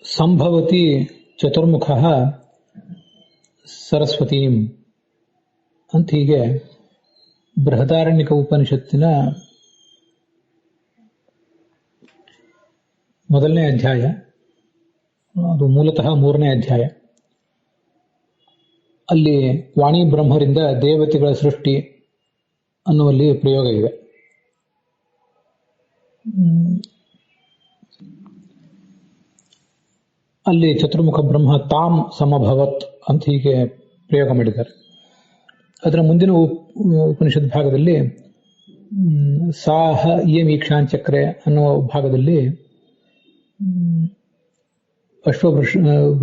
ಸಂಭವತಿ ಚತುರ್ಮುಖಃ ಸರಸ್ವತೀಂ ಅಂತ ಹೀಗೆ ಬೃಹದಾರಣ್ಯಕ ಉಪನಿಷತ್ತಿನ ಮೊದಲನೇ ಅಧ್ಯಾಯ, ಅದು ಮೂಲತಃ 3ನೇ ಅಧ್ಯಾಯ. ಅಲ್ಲಿ ವಾಣಿ ಬ್ರಹ್ಮರಿಂದ ದೇವತೆಗಳ ಸೃಷ್ಟಿ ಅನ್ನುವಲ್ಲಿ ಪ್ರಯೋಗ ಇದೆ. ಅಲ್ಲಿ ಚತುರ್ಮುಖ ಬ್ರಹ್ಮ ತಾಮ್ ಸಮಭವತ್ ಅಂತ ಹೀಗೆ ಪ್ರಯೋಗ ಮಾಡಿದ್ದಾರೆ. ಅದರ ಮುಂದಿನ ಉಪನಿಷತ್ ಭಾಗದಲ್ಲಿ ಸಾಹ ಇಯಂ ಈಕ್ಷಾಂಚಕ್ರೆ ಅನ್ನೋ ಭಾಗದಲ್ಲಿ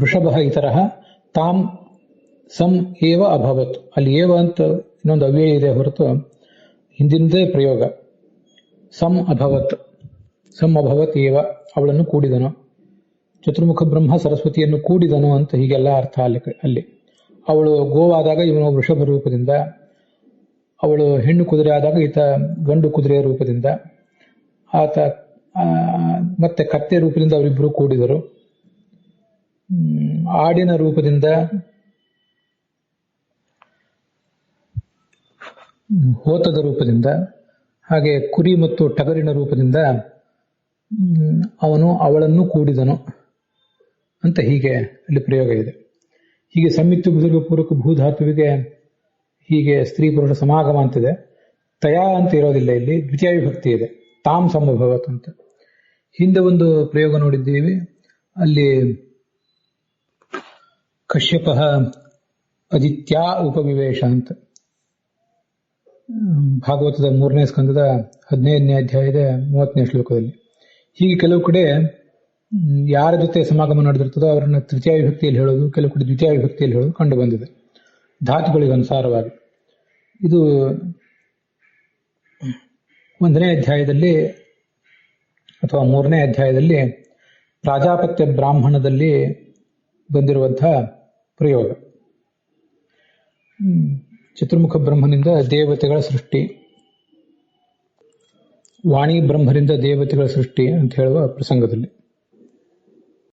ವೃಷಭ ಇತರಃ ತಾಮ್ ಸಂ ಏವ ಅಭವತ್. ಅಲ್ಲಿ ಏವ ಅಂತ ಇನ್ನೊಂದು ಅವ್ಯಯ ಇದೆ ಹೊರತು ಹಿಂದಿನದೇ ಪ್ರಯೋಗ. ಸಂ ಅಭವತ್ ಏವ, ಅವಳನ್ನು ಕೂಡಿದನು. ಚತುರ್ಮುಖ ಬ್ರಹ್ಮ ಸರಸ್ವತಿಯನ್ನು ಕೂಡಿದನು ಅಂತ ಹೀಗೆಲ್ಲ ಅರ್ಥ ಅಲ್ಲಿ. ಅವಳು ಗೋವಾದಾಗ ಇವನು ವೃಷಭ ರೂಪದಿಂದ, ಅವಳು ಹೆಣ್ಣು ಕುದುರೆ ಆದಾಗ ಈತ ಗಂಡು ಕುದುರೆಯ ರೂಪದಿಂದ, ಆತ ಮತ್ತೆ ಕತ್ತೆ ರೂಪದಿಂದ ಅವರಿಬ್ಬರು ಕೂಡಿದರು. ಆಡಿನ ರೂಪದಿಂದ, ಹೋತದ ರೂಪದಿಂದ, ಹಾಗೆ ಕುರಿ ಮತ್ತು ಟಗರಿನ ರೂಪದಿಂದ ಅವನು ಅವಳನ್ನು ಕೂಡಿದನು ಅಂತ ಹೀಗೆ ಅಲ್ಲಿ ಪ್ರಯೋಗ ಇದೆ. ಹೀಗೆ ಸಂಯುಕ್ತ ಪೂರ್ವಕ ಭೂಧಾತುವಿಗೆ ಹೀಗೆ ಸ್ತ್ರೀ ಪುರುಷ ಸಮಾಗಮ ಅಂತಿದೆ. ತಯಾ ಅಂತ ಇರೋದಿಲ್ಲ, ಇಲ್ಲಿ ದ್ವಿತೀಯ ವಿಭಕ್ತಿ ಇದೆ, ತಾಮ್ ಸಮಭವತ್ ಅಂತ. ಹಿಂದೆ ಒಂದು ಪ್ರಯೋಗ ನೋಡಿದ್ದೀವಿ, ಅಲ್ಲಿ ಕಶ್ಯಪ ಅದಿತ್ಯ ಉಪವಿವೇಶ ಅಂತ, ಭಾಗವತದ 3ನೇ ಸ್ಕಂದದ 15ನೇ ಅಧ್ಯಾಯದ 30ನೇ ಶ್ಲೋಕದಲ್ಲಿ. ಹೀಗೆ ಕೆಲವು ಕಡೆ ಯಾರ ಜೊತೆ ಸಮಾಗಮ ನಡೆದಿರ್ತದೋ ಅವರನ್ನು ತೃತೀಯ ವಿಭಕ್ತಿಯಲ್ಲಿ ಹೇಳೋದು, ಕೆಲವು ಕಡೆ ದ್ವಿತೀಯ ವಿಭಕ್ತಿಯಲ್ಲಿ ಹೇಳೋದು ಕಂಡು ಬಂದಿದೆ ಧಾತುಗಳಿಗೆ ಅನುಸಾರವಾಗಿ. ಇದು 1ನೇ ಅಧ್ಯಾಯದಲ್ಲಿ ಅಥವಾ 3ನೇ ಅಧ್ಯಾಯದಲ್ಲಿ ಪ್ರಾಜಾಪತ್ಯ ಬ್ರಾಹ್ಮಣದಲ್ಲಿ ಬಂದಿರುವಂತಹ ಪ್ರಯೋಗ. ಚತುರ್ಮುಖ ಬ್ರಹ್ಮನಿಂದ ದೇವತೆಗಳ ಸೃಷ್ಟಿ, ವಾಣಿ ಬ್ರಹ್ಮರಿಂದ ದೇವತೆಗಳ ಸೃಷ್ಟಿ ಅಂತ ಹೇಳುವ ಪ್ರಸಂಗದಲ್ಲಿ